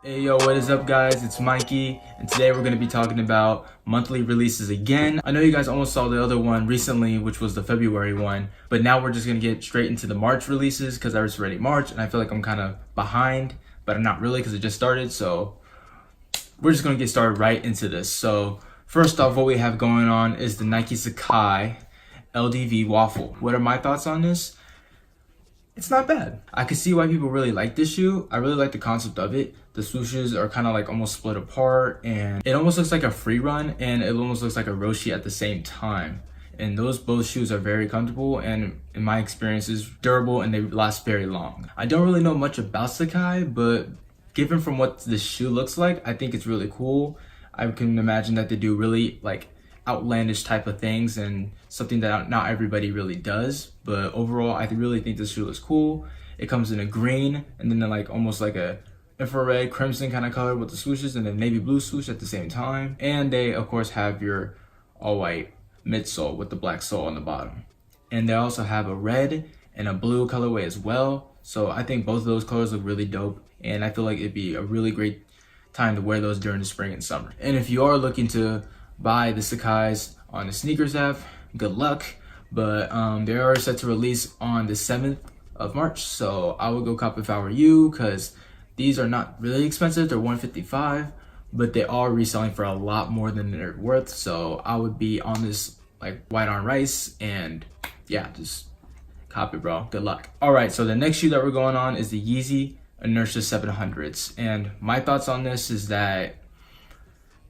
Hey yo, what is up guys? It's Mikey, and today we're going to be talking about monthly releases again. I know you guys almost saw the other one recently, which was the February one, but now we're just going to get straight into the March releases because it's already March and I feel like I'm kind of behind, but I'm not really because it just started, so we're just going to get started right into this. So first off, what we have going on is the Nike Sacai LDV waffle. What are my thoughts on this? It's not bad. I could see why people really like this shoe. I really like the concept of it. The swooshes are kind of like almost split apart and it almost looks like a free run and it almost looks like a Roshi at the same time. And those both shoes are very comfortable and in my experience is durable and they last very long. I don't really know much about Sacai, but given from what this shoe looks like, I think it's really cool. I can imagine that they do really like outlandish type of things and something that not everybody really does, but overall I really think this shoe is cool. It comes in a green and then like almost like a infrared crimson kind of color with the swooshes and a navy blue swoosh at the same time, and they of course have your all white midsole with the black sole on the bottom, and they also have a red and a blue colorway as well. So I think both of those colors look really dope and I feel like it'd be a really great time to wear those during the spring and summer. And if you are looking to buy the Sacai's on the sneakers app, good luck, but they are set to release on the 7th of March, so I would go cop if I were you, because these are not really expensive. They're $155, but they are reselling for a lot more than they're worth, so I would be on this like white on rice and yeah, just cop it, bro. Good luck. All right, so the next shoe that we're going on is the Yeezy Inertia 700s, and my thoughts on this is that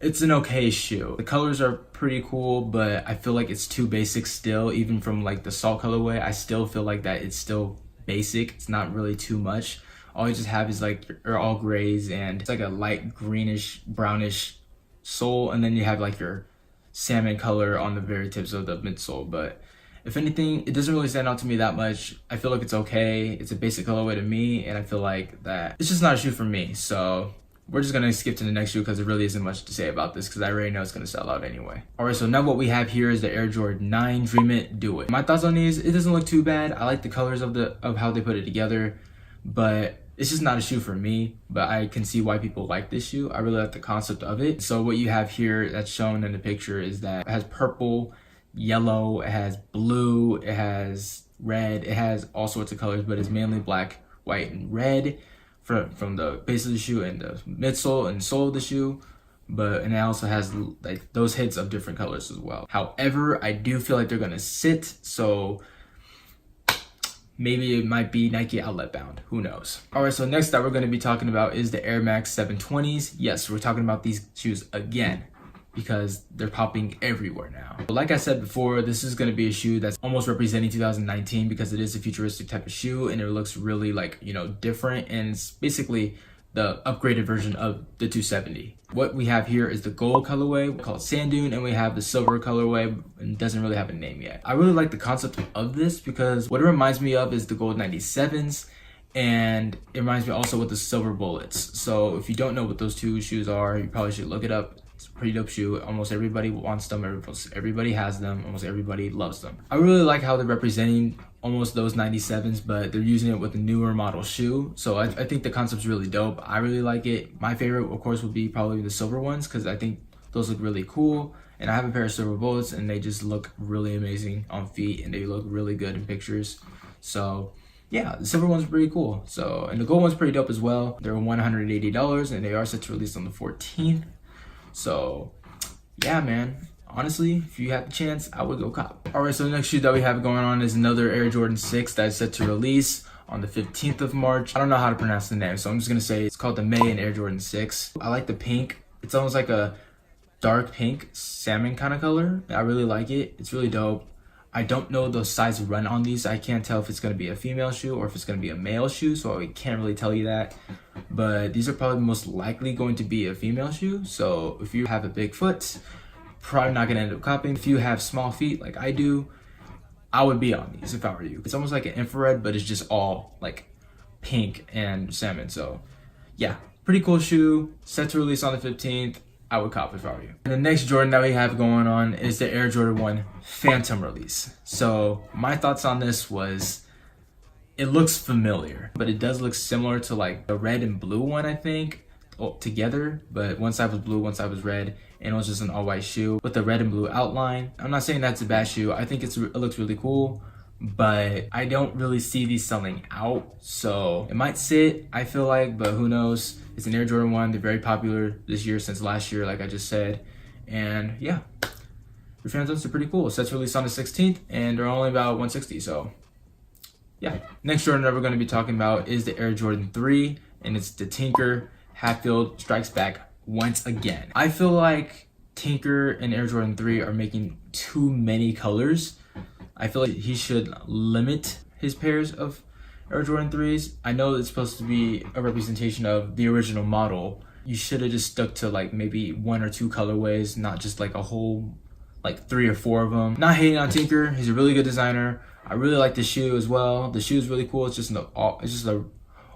it's an okay shoe. The colors are pretty cool, but I feel like it's too basic still. Even from like the salt colorway, I still feel like that it's still basic. It's not really too much. All you just have is like your all grays and it's like a light greenish, brownish sole, and then you have like your salmon color on the very tips of the midsole. But if anything, it doesn't really stand out to me that much. I feel like it's okay. It's a basic colorway to me, and I feel like that it's just not a shoe for me. So we're just gonna skip to the next shoe because there really isn't much to say about this because I already know it's gonna sell out anyway. All right, so now what we have here is the Air Jordan 9 Dream It, Do It. My thoughts on these, it doesn't look too bad. I like the colors of how they put it together, but it's just not a shoe for me, but I can see why people like this shoe. I really like the concept of it. So what you have here that's shown in the picture is that it has purple, yellow, it has blue, it has red, it has all sorts of colors, but it's mainly black, white, and red from the base of the shoe and the midsole and sole of the shoe, and it also has like those hits of different colors as well. However, I do feel like they're gonna sit, so maybe it might be Nike outlet bound, who knows. All right, so next that we're gonna be talking about is the Air Max 720s. Yes, we're talking about these shoes again because they're popping everywhere now. But like I said before, this is gonna be a shoe that's almost representing 2019 because it is a futuristic type of shoe and it looks really like, you know, different, and it's basically the upgraded version of the 270. What we have here is the gold colorway called Sand Dune, and we have the silver colorway and doesn't really have a name yet. I really like the concept of this because what it reminds me of is the gold 97s, and it reminds me also with the silver bullets. So if you don't know what those two shoes are, you probably should look it up. It's a pretty dope shoe. Almost everybody wants them, almost everybody has them, almost everybody loves them. I really like how they're representing almost those 97s, but they're using it with a newer model shoe. So I think the concept's really dope. I really like it. My favorite, of course, would be probably the silver ones because I think those look really cool. And I have a pair of silver bullets and they just look really amazing on feet and they look really good in pictures. So yeah, the silver one's pretty cool. So, and the gold one's pretty dope as well. They're $180 and they are set to release on the 14th. So yeah, man, honestly, if you have the chance, I would go cop. All right, so the next shoe that we have going on is another Air Jordan 6 that is set to release on the 15th of March. I don't know how to pronounce the name, so I'm just gonna say it's called the May and Air Jordan 6. I like the pink. It's almost like a dark pink salmon kind of color. I really like it. It's really dope. I don't know the size run on these. I can't tell if it's gonna be a female shoe or if it's gonna be a male shoe, so I can't really tell you that. But these are probably most likely going to be a female shoe. So if you have a big foot, probably not gonna end up copying. If you have small feet like I do, I would be on these if I were you. It's almost like an infrared, but it's just all like pink and salmon. So yeah, pretty cool shoe, set to release on the 15th. I would cop if I were you. And the next Jordan that we have going on is the Air Jordan 1 Phantom release. So my thoughts on this was, it looks familiar, but it does look similar to like the red and blue one, I think. together, but one side was blue, one side was red, and it was just an all white shoe with a red and blue outline. I'm not saying that's a bad shoe. I think it looks really cool, but I don't really see these selling out, so it might sit, I feel like, but who knows. It's an Air Jordan 1. They're very popular this year since last year, like I just said. And yeah, the Phantoms are pretty cool. Sets released on the 16th, and they're only about 160, so yeah. Next Jordan that we're going to be talking about is the Air Jordan 3, and it's the Tinker Hatfield Strikes Back once again. I feel like Tinker and Air Jordan 3 are making too many colors. I feel like he should limit his pairs of Air Jordan 3s. I know it's supposed to be a representation of the original model. You should have just stuck to like maybe 1 or 2 colorways, not just like a whole like 3 or 4 of them. Not hating on Tinker, he's a really good designer. I really like the shoe as well. The shoe is really cool. It's just a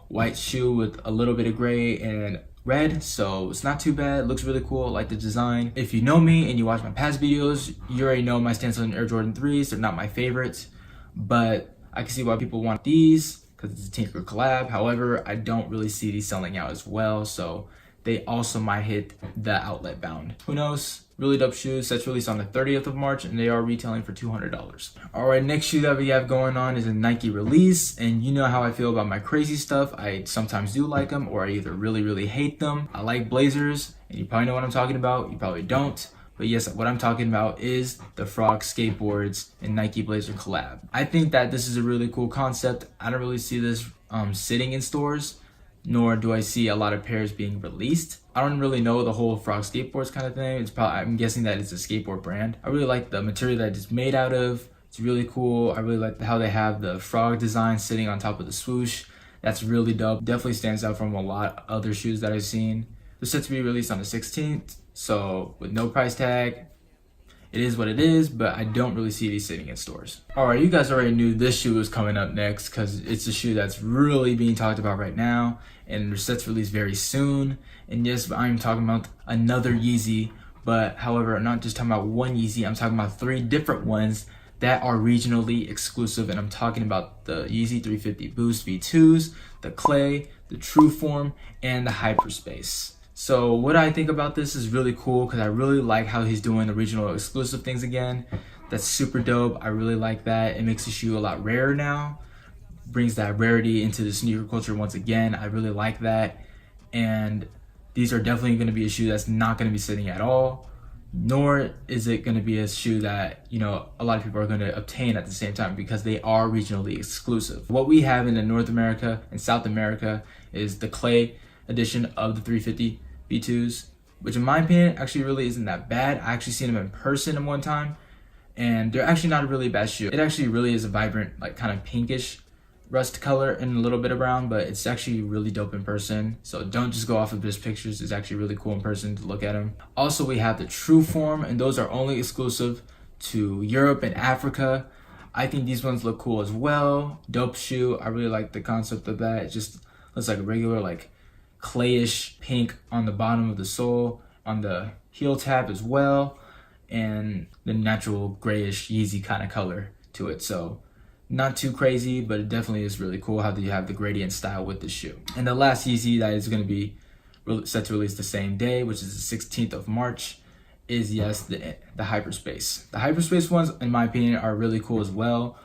white shoe with a little bit of gray and red, so it's not too bad. It looks really cool. I like the design. If you know me and you watch my past videos, you already know my stance on Air Jordan 3s. They're not my favorites, but I can see why people want these because it's a Tinker collab. However, I don't really see these selling out as well, so they also might hit the outlet bound. Who knows? Really dope shoes. Sets released on the 30th of March, and they are retailing for $200. All right, next shoe that we have going on is a Nike release, and you know how I feel about my crazy stuff. I sometimes do like them, or I either really hate them. I like blazers, and you probably know what I'm talking about. You probably don't. But yes, what I'm talking about is the Frog Skateboards and Nike Blazer collab. I think that this is a really cool concept. I don't really see this sitting in stores, nor do I see a lot of pairs being released. I don't really know the whole Frog Skateboards kind of thing. It's probably, I'm guessing that it's a skateboard brand. I really like the material that it's made out of. It's really cool. I really like how they have the frog design sitting on top of the swoosh. That's really dope. Definitely stands out from a lot of other shoes that I've seen. It's set to be released on the 16th, so with no price tag. It is what it is, but I don't really see these sitting in stores. All right, you guys already knew this shoe was coming up next because it's a shoe that's really being talked about right now, and they're set to release very soon. And yes, I'm talking about another Yeezy, but however, I'm not just talking about one Yeezy. I'm talking about 3 different ones that are regionally exclusive, and I'm talking about the Yeezy 350 Boost V2s, the Clay, the True Form, and the Hyperspace. So what I think about this is really cool because I really like how he's doing the regional exclusive things again. That's super dope. I really like that. It makes the shoe a lot rarer now. Brings that rarity into the sneaker culture once again. I really like that. And these are definitely going to be a shoe that's not going to be sitting at all. Nor is it going to be a shoe that, you know, a lot of people are going to obtain at the same time because they are regionally exclusive. What we have in North America and South America is the Clay edition of the 350 V2s, which in my opinion actually really isn't that bad. I actually seen them in person at one time, and they're actually not a really bad shoe. It actually really is a vibrant, like kind of pinkish rust color and a little bit of brown, but it's actually really dope in person. So don't just go off of just pictures. It's actually really cool in person to look at them. Also, we have the True Form, and those are only exclusive to Europe and Africa. I think these ones look cool as well. Dope shoe. I really like the concept of that. It just looks like a regular like clayish pink on the bottom of the sole, on the heel tab as well, and the natural grayish Yeezy kind of color to it. So not too crazy, but it definitely is really cool how you have the gradient style with the shoe. And the last Yeezy that is going to be set to release the same day, which is the 16th of March, is yes, the Hyperspace. The Hyperspace ones, in my opinion, are really cool as well.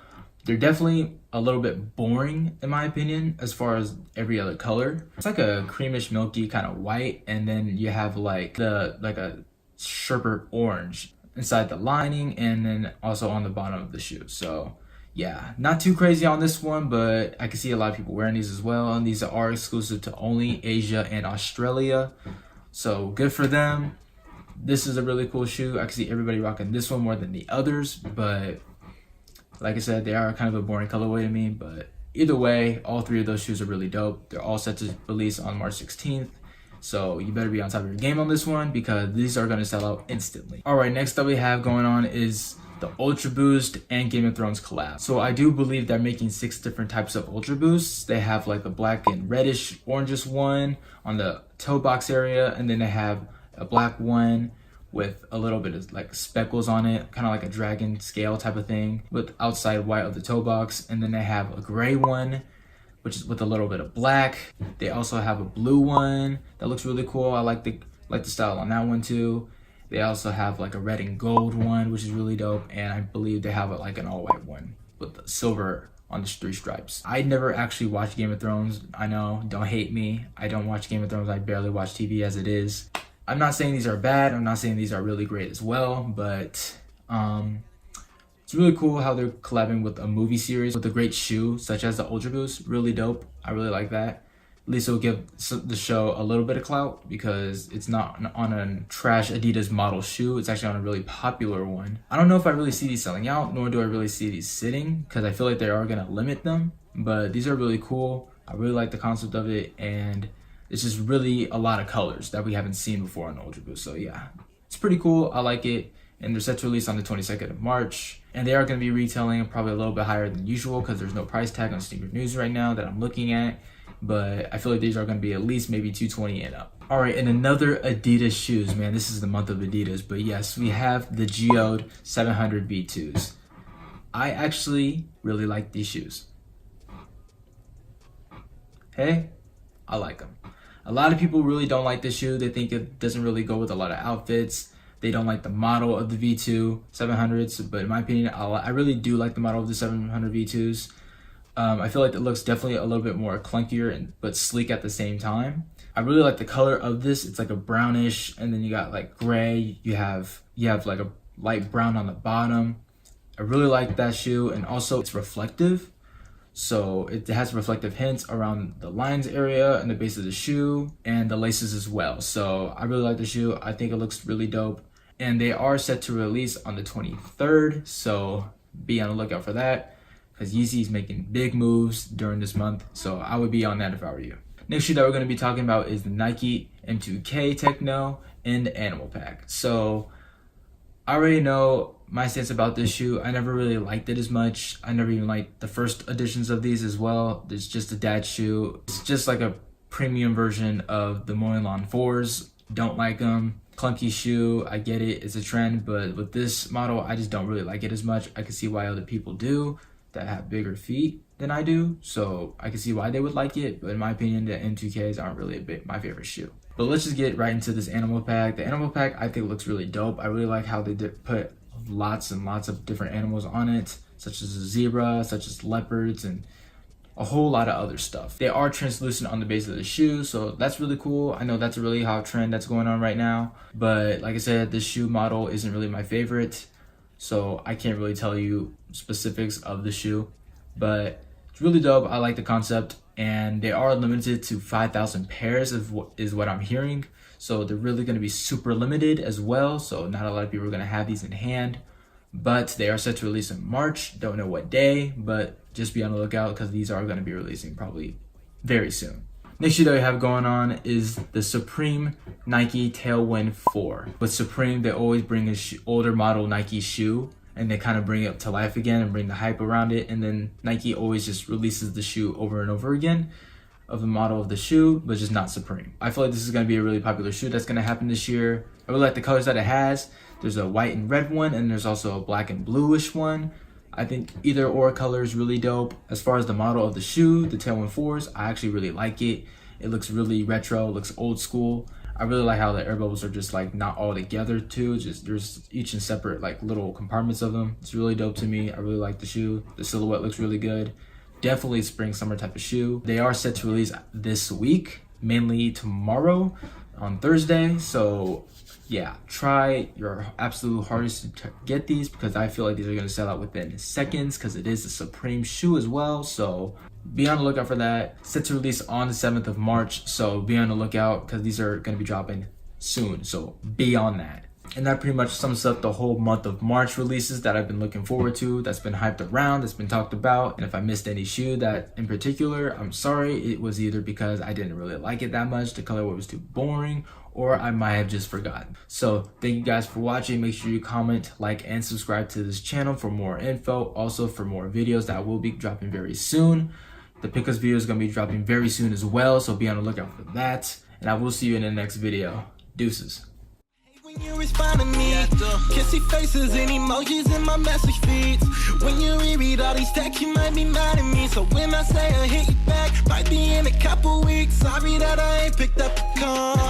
They're definitely a little bit boring, in my opinion, as far as every other color. It's like a creamish, milky kind of white, and then you have like a sherbet orange inside the lining, and then also on the bottom of the shoe. So yeah, not too crazy on this one, but I can see a lot of people wearing these as well. And these are exclusive to only Asia and Australia, so good for them. This is a really cool shoe. I can see everybody rocking this one more than the others, but like I said, they are kind of a boring colorway to me, but either way, all 3 of those shoes are really dope. They're all set to release on March 16th. So you better be on top of your game on this one because these are going to sell out instantly. All right, next up we have going on is the Ultra Boost and Game of Thrones collab. So I do believe they're making 6 different types of Ultra Boosts. They have like a black and reddish orangish one on the toe box area, and then they have a black one with a little bit of like speckles on it, kind of like a dragon scale type of thing, with outside white of the toe box. And then they have a gray one which is with a little bit of black. They also have a blue one that looks really cool. I like the style on that one too. They also have like a red and gold one, which is really dope. And I believe they have like an all white one with silver on the 3 stripes. I never actually watched Game of Thrones. I know, don't hate me. I don't watch Game of Thrones. I barely watch TV as it is. I'm not saying these are bad. I'm not saying these are really great as well, but it's really cool how they're collabing with a movie series with a great shoe, such as the Ultra Boost. Really dope. I really like that. At least it'll give the show a little bit of clout because it's not on a trash Adidas model shoe. It's actually on a really popular one. I don't know if I really see these selling out, nor do I really see these sitting, because I feel like they are going to limit them. But these are really cool. I really like the concept of it, and it's just really a lot of colors that we haven't seen before on the Ultra Boost. So yeah, it's pretty cool. I like it. And they're set to release on the 22nd of March. And they are going to be retailing probably a little bit higher than usual because there's no price tag on Sneaker News right now that I'm looking at. But I feel like these are going to be at least maybe $220 and up. All right, and another Adidas shoes, man. This is the month of Adidas. But yes, we have the Geode 700 V2s. I actually really like these shoes. Hey, I like them. A lot of people really don't like this shoe. They think it doesn't really go with a lot of outfits. They don't like the model of the V2 700s, but in my opinion, I really do like the model of the 700 V2s. I feel like it looks definitely a little bit more clunkier but sleek at the same time. I really like the color of this. It's like a brownish, and then you got like gray. You have like a light brown on the bottom. I really like that shoe, and also it's reflective. So it has reflective hints around the lines area and the base of the shoe and the laces as well. So I really like the shoe. I think it looks really dope. And they are set to release on the 23rd, so be on the lookout for that because Yeezy is making big moves during this month, so I would be on that if I were you. Next shoe that we're going to be talking about is the Nike M2K Techno in the Animal Pack. So I already know my stance about this shoe. I never really liked it as much. I never even liked the first editions of these as well. It's just a dad shoe. It's just like a premium version of the Moylon 4s. Don't like them. Clunky shoe, I get it, it's a trend, but with this model, I just don't really like it as much. I can see why other people do that have bigger feet than I do, so I can see why they would like it, but in my opinion, the M2Ks aren't really my favorite shoe. But let's just get right into this Animal Pack. The Animal Pack, I think, looks really dope. I really like how they put lots and lots of different animals on it, such as a zebra, such as leopards, and a whole lot of other stuff. They are translucent on the base of the shoe, so that's really cool. I know that's a really hot trend that's going on right now, but like I said, this shoe model isn't really my favorite, so I can't really tell you specifics of the shoe, but it's really dope. I like the concept, and they are limited to 5,000 pairs is what I'm hearing, so they're really going to be super limited as well, so not a lot of people are going to have these in hand. But they are set to release in March. Don't know what day, but just be on the lookout because these are going to be releasing probably very soon. Next shoe that we have going on is the Supreme Nike Tailwind 4. With Supreme, they always bring an older model Nike shoe and they kind of bring it up to life again and bring the hype around it. And then Nike always just releases the shoe over and over again of the model of the shoe, but just not Supreme. I feel like this is going to be a really popular shoe that's going to happen this year. I really like the colors that it has. There's a white and red one, and there's also a black and bluish one. I think either or color is really dope. As far as the model of the shoe, the Tailwind 4s, I actually really like it. It looks really retro, looks old school. I really like how the air bubbles are just like not all together too. Just there's each in separate like little compartments of them. It's really dope to me. I really like the shoe. The silhouette looks really good. Definitely a spring summer type of shoe. They are set to release this week, mainly tomorrow on Thursday. So yeah, try your absolute hardest to get these because I feel like these are going to sell out within seconds because it is a Supreme shoe as well. So be on the lookout for that. Set to release on the 7th of March. So be on the lookout because these are going to be dropping soon. So be on that. And that pretty much sums up the whole month of March releases that I've been looking forward to, that's been hyped around, that's been talked about. And if I missed any shoe that in particular, I'm sorry. It was either because I didn't really like it that much, the color was too boring, or I might have just forgotten. So thank you guys for watching. Make sure you comment, like, and subscribe to this channel for more info. Also for more videos that will be dropping very soon. The pickups video is going to be dropping very soon as well, so be on the lookout for that. And I will see you in the next video. Deuces. When you respond to me, kissy faces and emojis in my message feeds. When you reread all these texts, you might be mad at me. So when I say I hit you back, might be in a couple weeks. Sorry that I ain't picked up the call.